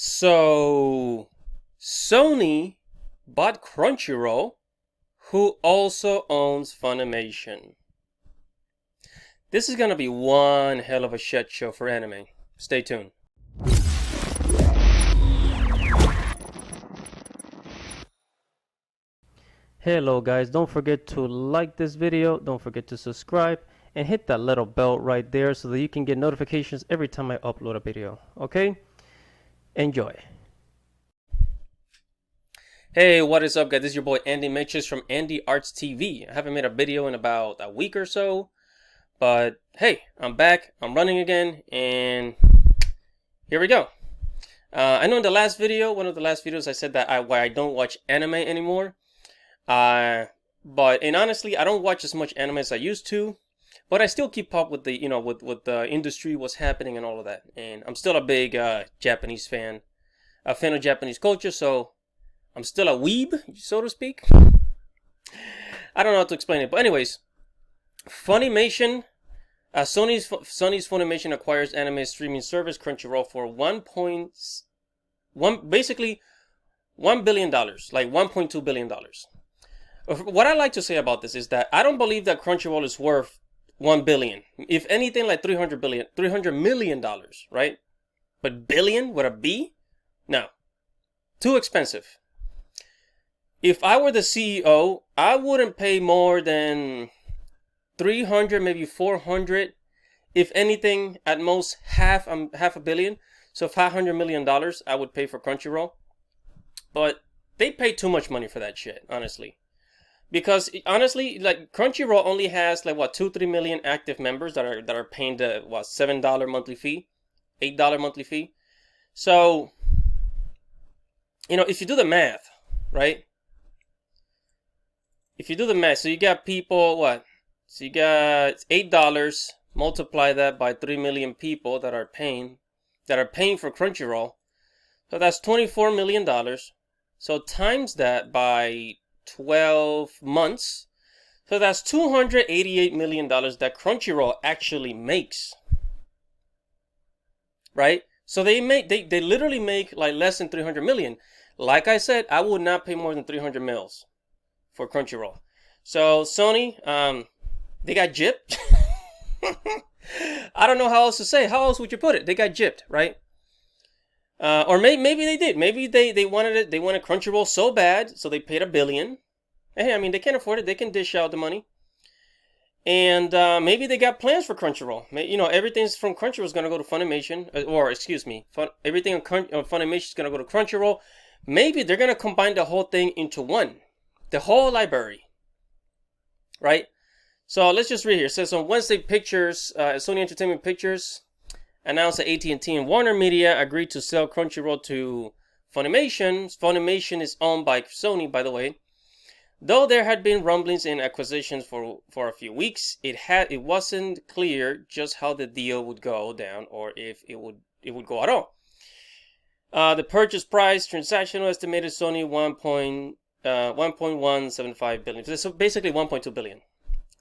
So, Sony bought Crunchyroll, who also owns Funimation. This is gonna be one hell of a shit show for anime. Stay tuned. Hello guys, don't forget to like this video, don't forget to subscribe, and hit that little bell right there so that you can get notifications every time I upload a video, okay? Enjoy. Hey, what is up guys? This is your boy Andy Matrix from Andy Arts TV. I haven't made a video in about a week or so, but hey, I'm back, I'm running again, and here we go. I know in the last video, one of the last videos, I said that why I don't watch anime anymore. But honestly, I don't watch as much anime as I used to, but I still keep up with the, with the industry, what's happening and all of that. And I'm still a big Japanese fan, a fan of Japanese culture, so I'm still a weeb, so to speak. I don't know how to explain it, but anyways, Funimation, Sony's Funimation acquires anime streaming service Crunchyroll for basically $1 billion, like $1.2 billion. What I like to say about this is that I don't believe that Crunchyroll is worth $1 billion. If anything, like $300 million, right? But billion with a B? No. Too expensive. If I were the CEO, I wouldn't pay more than 300, maybe 400. If anything, at most half a billion. So $500 million I would pay for Crunchyroll. But they pay too much money for that shit, honestly. Because honestly, like Crunchyroll only has like what 2-3 million active members that are paying the what $7 monthly fee, $8 monthly fee. So if you do the math, right? If you do the math, so you got people what? So you got $8, multiply that by 3 million people that are paying for Crunchyroll. So that's $24 million. So times that by 12 months. So that's $288 million that Crunchyroll actually makes. Right? So they literally make like less than 300 million. Like I said, I would not pay more than 300 mils for Crunchyroll. So Sony, they got gypped. I don't know how else to say. How else would you put it? They got gypped, right? Or maybe they did. Maybe they wanted it. They wanted Crunchyroll so bad, so they paid $1 billion. Hey, I mean, they can't afford it. They can dish out the money. And maybe they got plans for Crunchyroll. Everything's from Crunchyroll is going to go to Funimation. Everything on Funimation is going to go to Crunchyroll. Maybe they're going to combine the whole thing into one. The whole library. Right? So let's just read here. It says on Wednesday, Sony Entertainment Pictures announced that AT&T and Warner Media agreed to sell Crunchyroll to Funimation. Funimation is owned by Sony, by the way. Though there had been rumblings in acquisitions for a few weeks, it wasn't clear just how the deal would go down or if it would go at all. The purchase price transactional estimated Sony 1.175 billion. So basically 1.2 billion.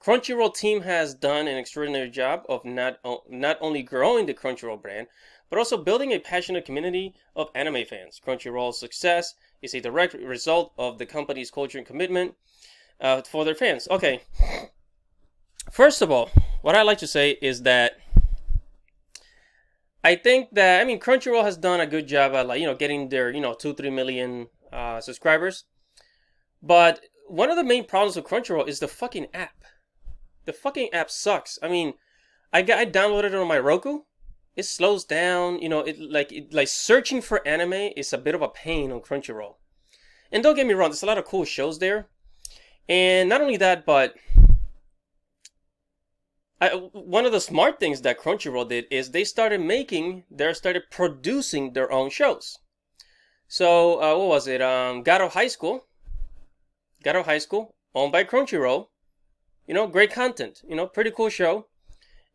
Crunchyroll team has done an extraordinary job of not only growing the Crunchyroll brand, but also building a passionate community of anime fans. Crunchyroll's success is a direct result of the company's culture and commitment for their fans. Okay, first of all, what I like to say is that I think that Crunchyroll has done a good job at getting their 2-3 million subscribers, but one of the main problems with Crunchyroll is the fucking app. The fucking app sucks. I downloaded it on my Roku. It slows down. It searching for anime is a bit of a pain on Crunchyroll. And don't get me wrong, there's a lot of cool shows there. And not only that, but one of the smart things that Crunchyroll did is they started producing their own shows. So what was it? God of High School, owned by Crunchyroll. Great content. Pretty cool show.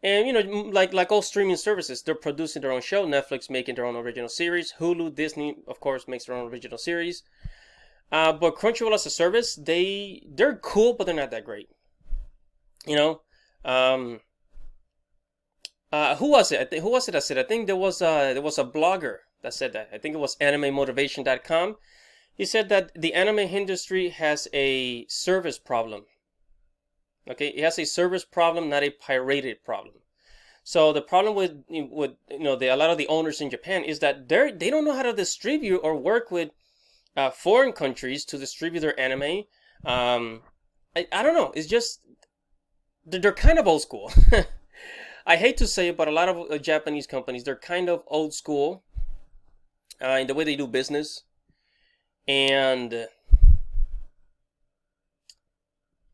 And like all streaming services, they're producing their own show. Netflix making their own original series. Hulu, Disney, of course, makes their own original series. But Crunchyroll as a service, they're cool, but they're not that great. Who was it? Who was it that said? I think there was a blogger that said that. I think it was animemotivation.com. He said that the anime industry has a service problem. Okay, it has a service problem, not a pirated problem. So the problem with a lot of the owners in Japan is that they don't know how to distribute or work with foreign countries to distribute their anime. I don't know. It's just they're kind of old school. I hate to say it, but a lot of Japanese companies, they're kind of old school in the way they do business. And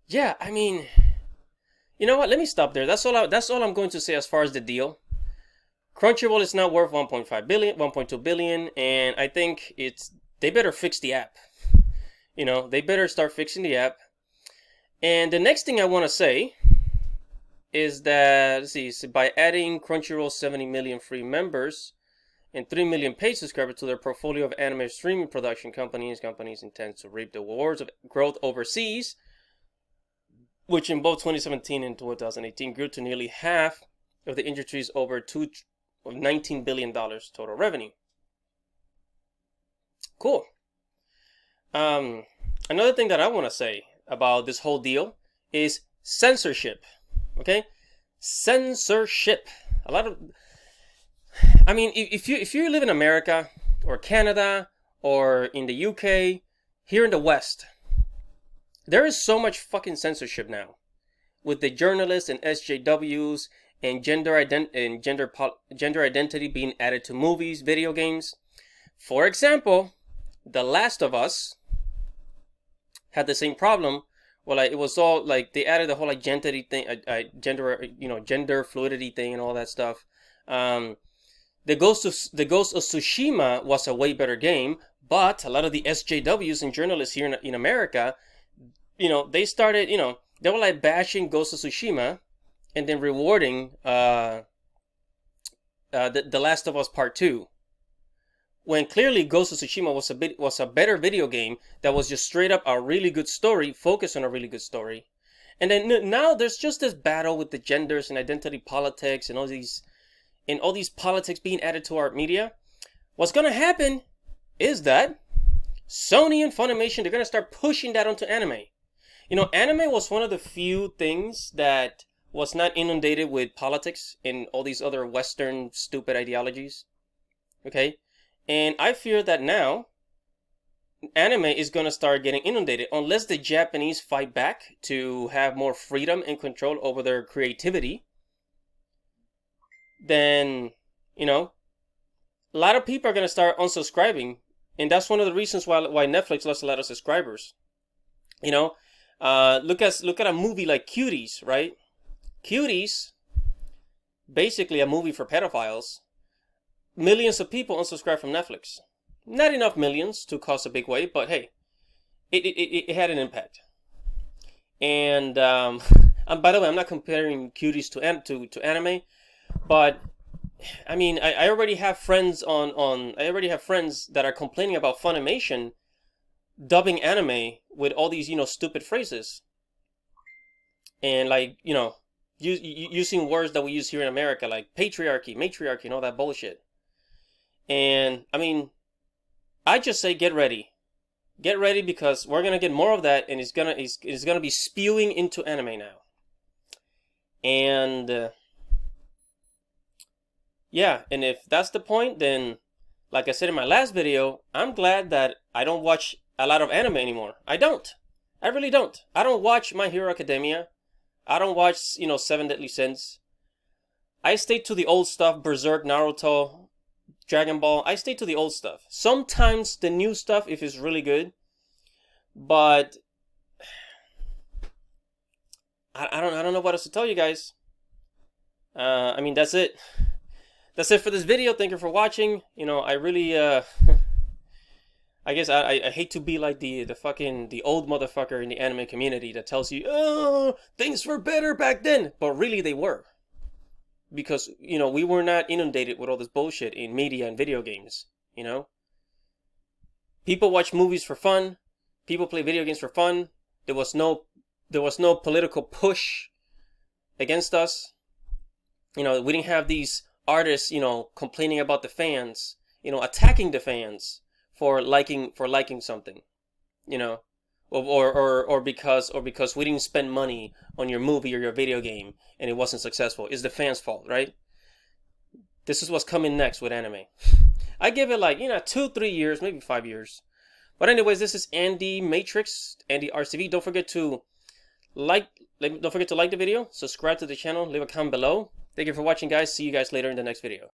yeah, I mean, you know what? Let me stop there. That's all I'm going to say as far as the deal. Crunchyroll is now worth 1.5 billion, 1.2 billion, and I think they better fix the app. They better start fixing the app. And the next thing I want to say is that, let's see, by adding Crunchyroll 70 million free members and 3 million paid subscribers to their portfolio of anime streaming production companies intend to reap the rewards of growth overseas, which in both 2017 and 2018 grew to nearly half of the industry's over $19 billion total revenue. Cool. Another thing that I want to say about this whole deal is censorship. Okay, censorship. If you live in America or Canada or in the UK, here in the West, there is so much fucking censorship now, with the journalists and SJWs and gender identity being added to movies, video games. For example, The Last of Us had the same problem. Well, it was all like they added the whole identity thing, gender fluidity thing, and all that stuff. The Ghost of Tsushima was a way better game, but a lot of the SJWs and journalists here in America, they started, they were like bashing Ghost of Tsushima, and then rewarding The Last of Us Part 2. When clearly Ghost of Tsushima was a better video game that was just straight up a really good story, focused on a really good story. And then now there's just this battle with the genders and identity politics and all these politics being added to our media. What's gonna happen is that Sony and Funimation, they're gonna start pushing that onto anime. Anime was one of the few things that was not inundated with politics and all these other Western stupid ideologies. Okay? And I fear that now, anime is going to start getting inundated unless the Japanese fight back to have more freedom and control over their creativity. Then, a lot of people are going to start unsubscribing. And that's one of the reasons why Netflix lost a lot of subscribers. Look at a movie like Cuties, right? Cuties, basically a movie for pedophiles. Millions of people unsubscribed from Netflix. Not enough millions to cause a big wave, but hey, it had an impact. And by the way, I'm not comparing Cuties to anime, but I mean, I already have friends I already have friends that are complaining about Funimation dubbing anime with all these stupid phrases, and using words that we use here in America, like patriarchy, matriarchy, and all that bullshit. And I mean, I just say get ready, because we're gonna get more of that, and it's gonna be spewing into anime now. And yeah, and if that's the point, then like I said in my last video, I'm glad that I don't watch a lot of anime anymore. I really don't. I don't watch My Hero Academia. I don't watch 7 Deadly Sins. I stay to the old stuff, Berserk, Naruto, Dragon Ball. I stay to the old stuff. Sometimes the new stuff, if it's really good, but I don't know what else to tell you guys. I mean, that's it. That's it for this video. Thank you for watching. I really I guess I hate to be like the old motherfucker in the anime community that tells you, oh, things were better back then, but really they were. Because, we were not inundated with all this bullshit in media and video games, People watch movies for fun. People play video games for fun. There was no political push against us. We didn't have these artists, complaining about the fans attacking the fans for liking something, you know, or because we didn't spend money on your movie or your video game and it wasn't successful. It's the fans' fault, right? This is what's coming next with anime. I give it like 2-3 years, maybe 5 years. But anyways, this is Andy Matrix, Andy RCV. Don't forget to like the video, subscribe to the channel, leave a comment below. Thank you for watching, guys. See you guys later in the next video.